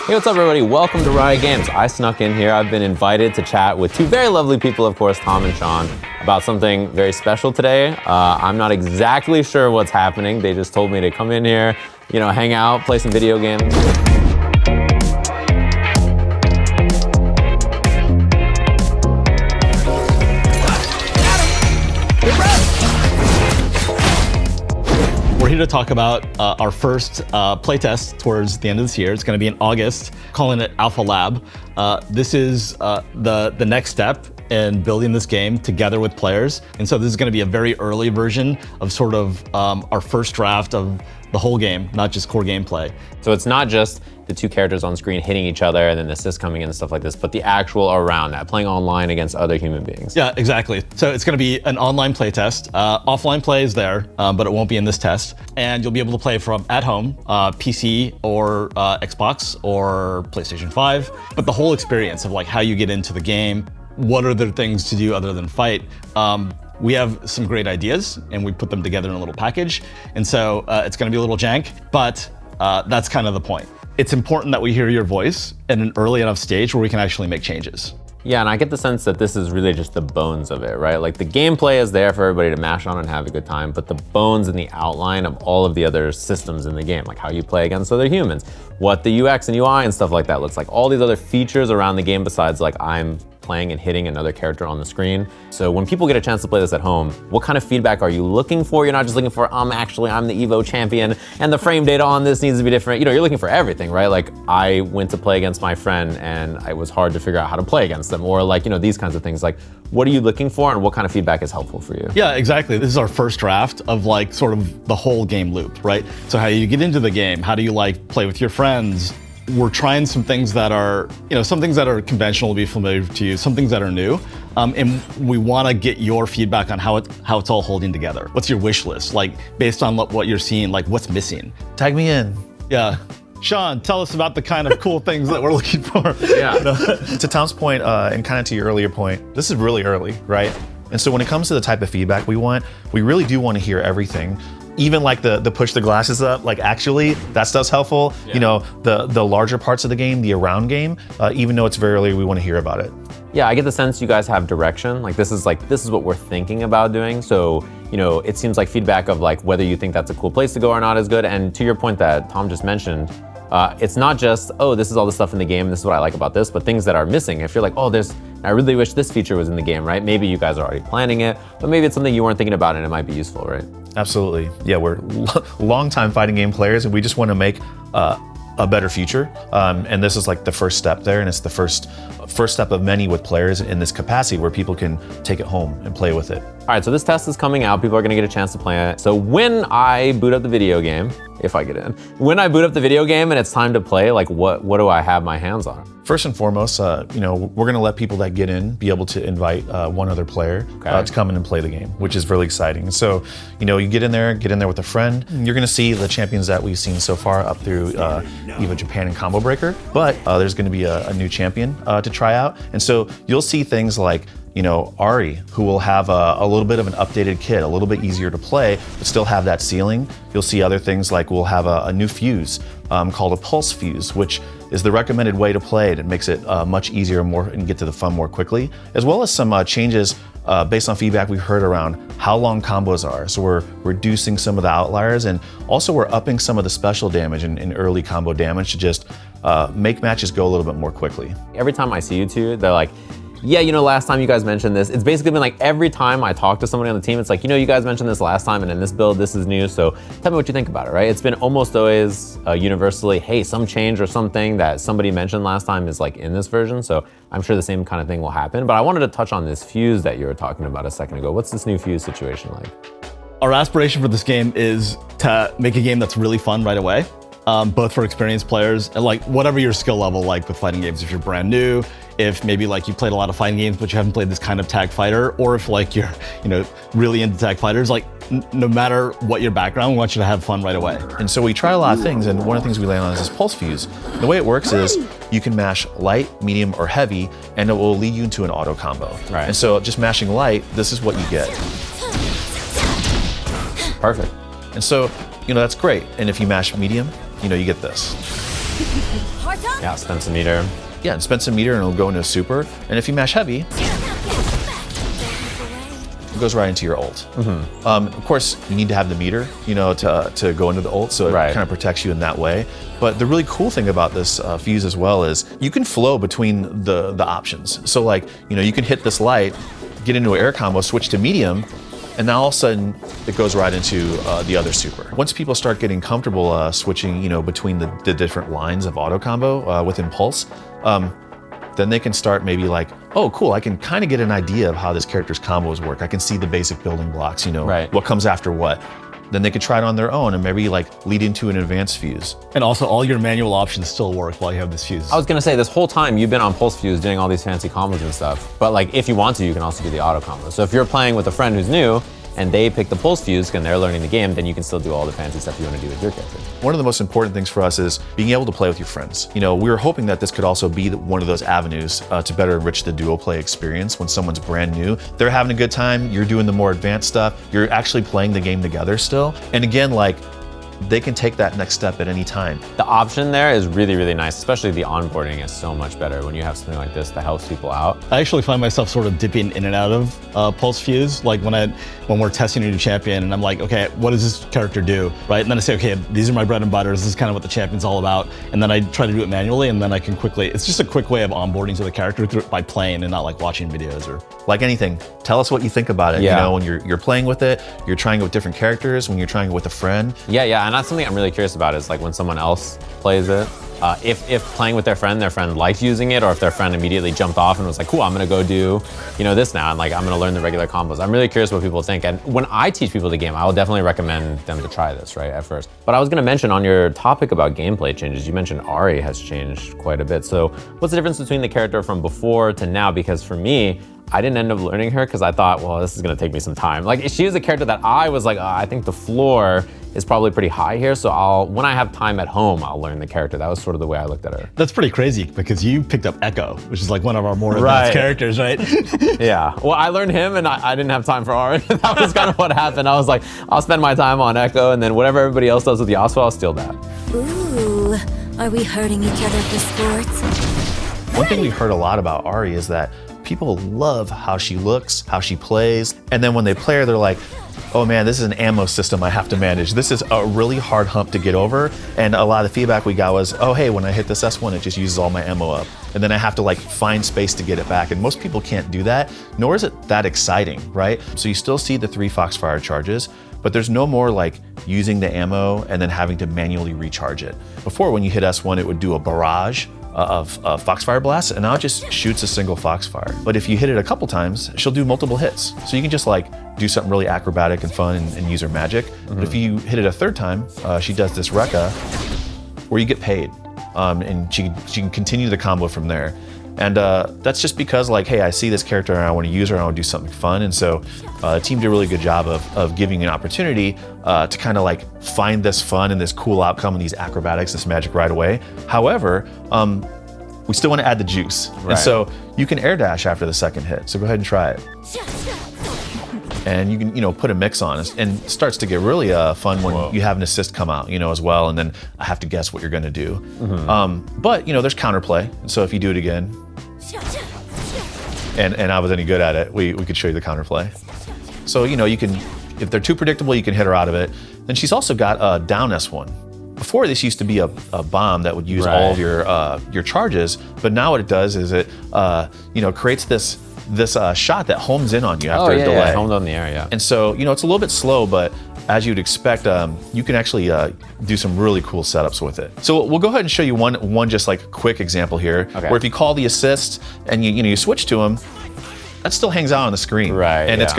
Hey, what's up, everybody? Welcome to Riot Games. I snuck in here. I've been invited to chat with two very lovely people, of course, Tom and Shaun, about something very special today. I'm not exactly sure what's happening. They just told me to come in here, hang out, play some video games. We're here to talk about our first playtest towards the end of this year. It's going to be in August, calling it Alpha Lab. This is the next step in building this game together with players. And so this is going to be a very early version of sort of our first draft of the whole game, not just core gameplay. So it's not just the two characters on screen hitting each other and then the assists coming in and stuff like this, but the actual around that, playing online against other human beings. Yeah, exactly. So it's going to be an online play test. Offline play is there, but it won't be in this test. And you'll be able to play from at home, PC or Xbox or PlayStation 5. But the whole experience of like how you get into the game, what are the things to do other than fight? We have some great ideas and we put them together in a little package. And so it's going to be a little jank, but that's kind of the point. It's important that we hear your voice at an early enough stage where we can actually make changes. Yeah, and I get the sense that this is really just the bones of it, right? Like the gameplay is there for everybody to mash on and have a good time, but the bones and the outline of all of the other systems in the game, like how you play against other humans, what the UX and UI and stuff like that looks like, all these other features around the game besides like I'm playing and hitting another character on the screen. So when people get a chance to play this at home, what kind of feedback are you looking for? You're not just looking for, I'm the Evo champion and the frame data on this needs to be different. You're looking for everything, right? Like I went to play against my friend and it was hard to figure out how to play against them, or like, these kinds of things. Like, what are you looking for and what kind of feedback is helpful for you? Yeah, exactly. This is our first draft of like sort of the whole game loop, right? So how you get into the game, how do you like play with your friends? We're trying some things that are, some things that are conventional to be familiar to you, some things that are new. And we want to get your feedback on how it's all holding together. What's your wish list? Like based on what you're seeing, like what's missing? Tag me in. Yeah. Shaun, tell us about the kind of cool things that we're looking for. Yeah. To Tom's point, and kind of to your earlier point, this is really early, right? And so when it comes to the type of feedback we want, we really do want to hear everything. Even like the push the glasses up, like actually that stuff's helpful. Yeah. The larger parts of the game, the around game, even though it's very early, we want to hear about it. Yeah, I get the sense you guys have direction. Like this is what we're thinking about doing. So, it seems like feedback of like whether you think that's a cool place to go or not is good. And to your point that Tom just mentioned, it's not just, oh, this is all the stuff in the game, this is what I like about this, but things that are missing. If you're like, oh, I really wish this feature was in the game, right? Maybe you guys are already planning it, but maybe it's something you weren't thinking about and it might be useful, right? Absolutely. Yeah, we're long-time fighting game players and we just want to make a better future. And this is like the first step there, and it's the first step of many with players in this capacity where people can take it home and play with it. All right, so this test is coming out. People are gonna get a chance to play it. So when I boot up the video game, if I get in, when I boot up the video game and it's time to play, like what do I have my hands on? First and foremost, we're gonna let people that get in be able to invite one other player to come in and play the game, which is really exciting. So, you get in there with a friend. You're gonna see the champions that we've seen so far up through EVO Japan and Combo Breaker, but there's gonna be a new champion to try out. And so you'll see things like, Ari, who will have a little bit of an updated kit, a little bit easier to play, but still have that ceiling. You'll see other things like we'll have a new fuse called a pulse fuse, which is the recommended way to play it. It makes it much easier and get to the fun more quickly, as well as some changes based on feedback we've heard around how long combos are. So we're reducing some of the outliers, and also we're upping some of the special damage and early combo damage to just make matches go a little bit more quickly. Every time I see you two, they're like, yeah, last time you guys mentioned this. It's basically been like every time I talk to somebody on the team, it's like, you guys mentioned this last time and in this build, this is new. So tell me what you think about it, right? It's been almost always universally, hey, some change or something that somebody mentioned last time is like in this version. So I'm sure the same kind of thing will happen. But I wanted to touch on this fuse that you were talking about a second ago. What's this new fuse situation like? Our aspiration for this game is to make a game that's really fun right away. Both for experienced players and like whatever your skill level like with fighting games. If you're brand new, if maybe like you played a lot of fighting games but you haven't played this kind of tag fighter, or if like you're really into tag fighters, like no matter what your background, we want you to have fun right away. And so we try a lot of things, and one of the things we land on is this pulse fuse. The way it works is you can mash light, medium, or heavy, and it will lead you into an auto combo. Right. And so just mashing light, this is what you get. Perfect. And so, that's great. And if you mash medium, you get this. Yeah, spend some meter. Yeah, and spend some meter and it'll go into a super. And if you mash heavy, it goes right into your ult. Of course, you need to have the meter, to go into the ult, so it kind of protects you in that way. But the really cool thing about this fuse as well is you can flow between the options. So like, you can hit this light, get into an air combo, switch to medium, and now all of a sudden it goes right into the other super. Once people start getting comfortable switching, between the different lines of auto combo with Impulse, then they can start maybe like, oh, cool, I can kind of get an idea of how this character's combos work. I can see the basic building blocks, what comes after what. Then they could try it on their own and maybe like lead into an advanced fuse. And also all your manual options still work while you have this fuse. I was gonna say, this whole time you've been on Pulse Fuse doing all these fancy combos and stuff, but like if you want to, you can also do the auto combos. So if you're playing with a friend who's new, and they pick the Pulse Fuse and they're learning the game, then you can still do all the fancy stuff you want to do with your character. One of the most important things for us is being able to play with your friends. We were hoping that this could also be one of those avenues to better enrich the duo play experience when someone's brand new. They're having a good time, you're doing the more advanced stuff, you're actually playing the game together still. And again, like, they can take that next step at any time. The option there is really, really nice, especially the onboarding is so much better when you have something like this that helps people out. I actually find myself sort of dipping in and out of Pulse Fuse, like when we're testing a new champion and I'm like, okay, what does this character do, right? And then I say, okay, these are my bread and butters, this is kind of what the champion's all about, and then I try to do it manually, and then I can quickly, it's just a quick way of onboarding to the character by playing and not like watching videos or... Like anything, tell us what you think about it. Yeah. When you're playing with it, you're trying it with different characters, when you're trying it with a friend. Yeah, and that's something I'm really curious about is like when someone else plays it, if playing with their friend liked using it, or if their friend immediately jumped off and was like, cool, I'm gonna go do, this now, and like I'm gonna learn the regular combos. I'm really curious what people think. And when I teach people the game, I will definitely recommend them to try this, right, at first. But I was gonna mention on your topic about gameplay changes, you mentioned Ahri has changed quite a bit. So what's the difference between the character from before to now? Because for me, I didn't end up learning her because I thought, well, this is gonna take me some time. Like, she is a character that I was like, I think the floor is probably pretty high here, so when I have time at home, I'll learn the character. That was sort of the way I looked at her. That's pretty crazy because you picked up Echo, which is like one of our more advanced characters, right? Yeah, well, I learned him and I didn't have time for Ahri. That was kind of what happened. I was like, I'll spend my time on Echo, and then whatever everybody else does with Yasuo, I'll steal that. Ooh, are we hurting each other for sports? One thing we heard a lot about Ahri is that people love how she looks, how she plays, and then when they play her, they're like, oh man, this is an ammo system I have to manage. This is a really hard hump to get over. And a lot of the feedback we got was, oh hey, when I hit this S1, it just uses all my ammo up. And then I have to like find space to get it back. And most people can't do that, nor is it that exciting, right? So you still see the 3 Foxfire charges, but there's no more like using the ammo and then having to manually recharge it. Before, when you hit S1, it would do a barrage of Foxfire blasts, and now it just shoots a single Foxfire. But if you hit it a couple times, she'll do multiple hits. So you can just like do something really acrobatic and fun and use her magic. But if you hit it a third time, she does this Rekka where you get paid, and she can continue the combo from there. And that's just because like, hey, I see this character and I want to use her and I want to do something fun. And so the team did a really good job of giving an opportunity to kind of like find this fun and this cool outcome and these acrobatics, this magic right away. However, we still want to add the juice. Right. And so you can air dash after the second hit. So go ahead and try it. And you can, put a mix on, and it starts to get really fun when you have an assist come out, as well, and then I have to guess what you're gonna do. But, there's counterplay, and so if you do it again, and I was any good at it, we could show you the counterplay. So, you can, if they're too predictable, you can hit her out of it. Then she's also got a down S1. Before, this used to be a bomb that would use all of your charges, but now what it does is it, creates this shot that homes in on you after a delay. Yeah, homed on the air, yeah. And so, it's a little bit slow, but as you'd expect, you can actually do some really cool setups with it. So we'll go ahead and show you one just like quick example here, where if you call the assist and you switch to him, that still hangs out on the screen, right? And it's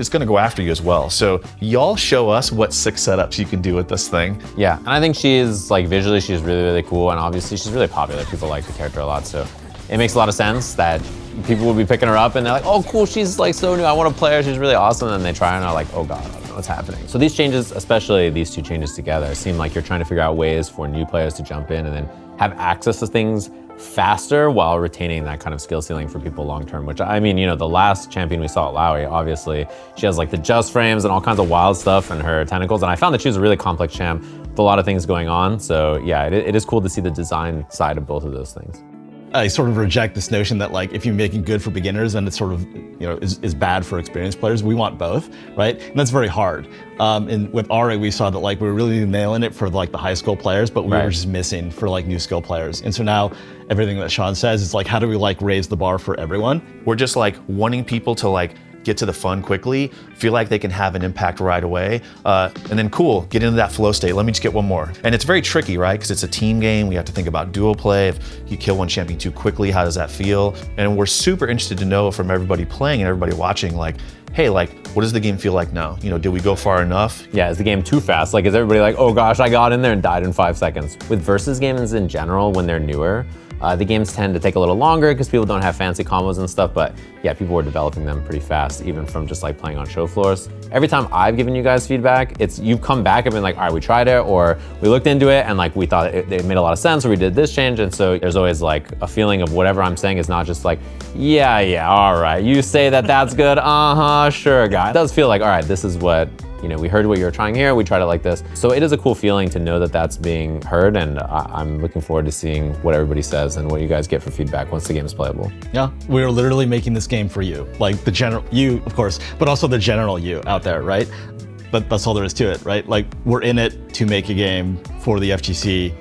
gonna go after you as well. So y'all show us what 6 setups you can do with this thing. Yeah, and I think she's like visually, she's really, really cool, and obviously she's really popular. People like the character a lot, so it makes a lot of sense that people will be picking her up and they're like, oh cool, she's like so new, I want to play her, she's really awesome, and then they try and are like, oh god. what's happening. So these changes, especially these two changes together, seem like you're trying to figure out ways for new players to jump in and then have access to things faster while retaining that kind of skill ceiling for people long term, which I mean, the last champion we saw, Lowry, obviously, she has like the just frames and all kinds of wild stuff in her tentacles. And I found that she was a really complex champ with a lot of things going on. So yeah, it is cool to see the design side of both of those things. I sort of reject this notion that like if you make it good for beginners and it's sort of is bad for experienced players. We want both, right? And that's very hard. And with Ari, we saw that like we were really nailing it for like the high school players, but we were just missing for like new skill players. And so now everything that Shaun says is like, how do we like raise the bar for everyone? We're just like wanting people to like get to the fun quickly, feel like they can have an impact right away, and then cool, get into that flow state. Let me just get one more. And it's very tricky, right? Because it's a team game. We have to think about dual play. If you kill one champion too quickly, how does that feel? And we're super interested to know from everybody playing and everybody watching, like, hey, like, what does the game feel like now? Did we go far enough? Yeah, is the game too fast? Like, is everybody like, oh gosh, I got in there and died in 5 seconds? With versus games in general, when they're newer, the games tend to take a little longer because people don't have fancy combos and stuff, but yeah, people were developing them pretty fast, even from just like playing on show floors. Every time I've given you guys feedback, you've come back and been like, all right, we tried it, or we looked into it and like we thought it made a lot of sense, or we did this change. And so there's always like a feeling of whatever I'm saying is not just like, yeah, all right, you say that that's good, sure, guy. It does feel like, all right, this is what, we heard what you were trying here, we tried it like this. So it is a cool feeling to know that that's being heard, and I'm looking forward to seeing what everybody says and what you guys get for feedback once the game is playable. Yeah, we're literally making this game for you. Like the general you, of course, but also the general you out there, right? But that's all there is to it, right? Like we're in it to make a game for the FGC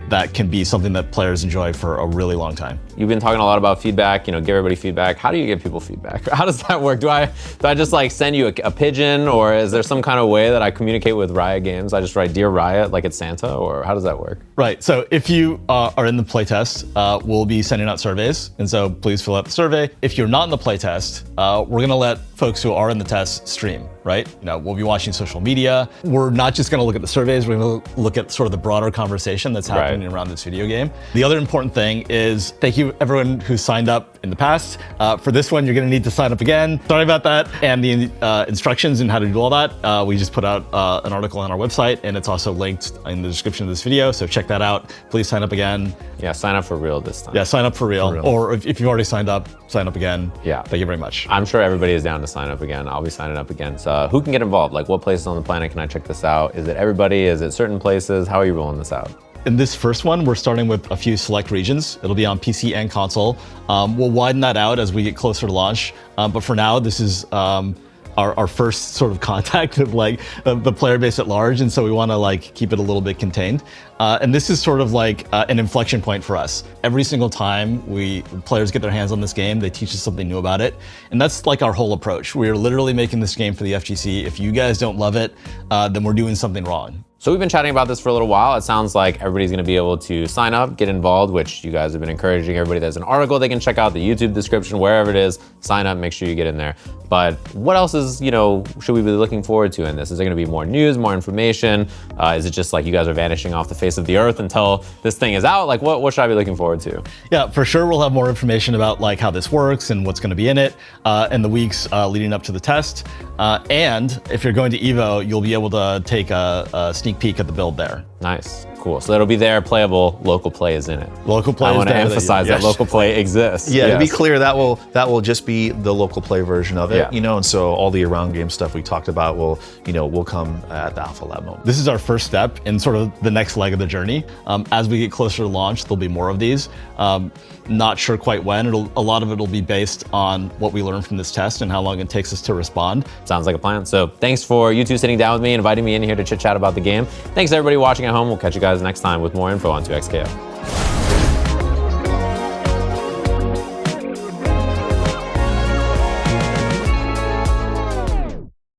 that can be something that players enjoy for a really long time. You've been talking a lot about feedback, give everybody feedback. How do you give people feedback? How does that work? Do I just like send you a pigeon, or is there some kind of way that I communicate with Riot Games? I just write Dear Riot like it's Santa, or how does that work? Right, so if you are in the playtest, we'll be sending out surveys, and so please fill out the survey. If you're not in the playtest, we're gonna let folks who are in the test stream, right? We'll be watching social media. We're not just gonna look at the surveys, we're gonna look at sort of the broader conversation that's happening around this video game. The other important thing is thank you everyone who signed up in the past. For this one, you're gonna need to sign up again. Sorry about that. And the instructions and how to do all that, we just put out an article on our website, and it's also linked in the description of this video, so check that out. Please sign up again. Yeah, sign up for real this time. Yeah, sign up for real. Or if you've already signed up, sign up again. Yeah. Thank you very much. I'm sure everybody is down to sign up again. I'll be signing up again. So who can get involved? Like what places on the planet can I check this out? Is it everybody? Is it certain places? How are you rolling this out? In this first one, we're starting with a few select regions. It'll be on PC and console. We'll widen that out as we get closer to launch. But for now, this is our first sort of contact with like the player base at large. And so we want to like keep it a little bit contained. And this is sort of like an inflection point for us. Every single time players get their hands on this game, they teach us something new about it. And that's like our whole approach. We're literally making this game for the FGC. If you guys don't love it, then we're doing something wrong. So we've been chatting about this for a little while. It sounds like everybody's gonna be able to sign up, get involved, which you guys have been encouraging everybody. There's an article they can check out, the YouTube description, wherever it is, sign up, make sure you get in there. But what else is, should we be looking forward to in this? Is there gonna be more news, more information? Is it just like you guys are vanishing off the face of the earth until this thing is out? Like what should I be looking forward to? Yeah, for sure we'll have more information about like how this works and what's gonna be in it in the weeks leading up to the test. And if you're going to EVO, you'll be able to take a sneak peek at the build there. Nice, cool. So it'll be there, playable, local play is in it. Local play is there. I want to emphasize that local play exists. Yeah, to be clear, that will just be the local play version of it, and so all the around game stuff we talked about will come at the Alpha Lab moment. This is our first step in sort of the next leg of the journey. As we get closer to launch, there'll be more of these. Not sure quite when. A lot of it will be based on what we learn from this test and how long it takes us to respond. Sounds like a plan. So thanks for you two sitting down with me, inviting me in here to chit chat about the game. Thanks everybody watching at home. We'll catch you guys next time with more info on 2XKO.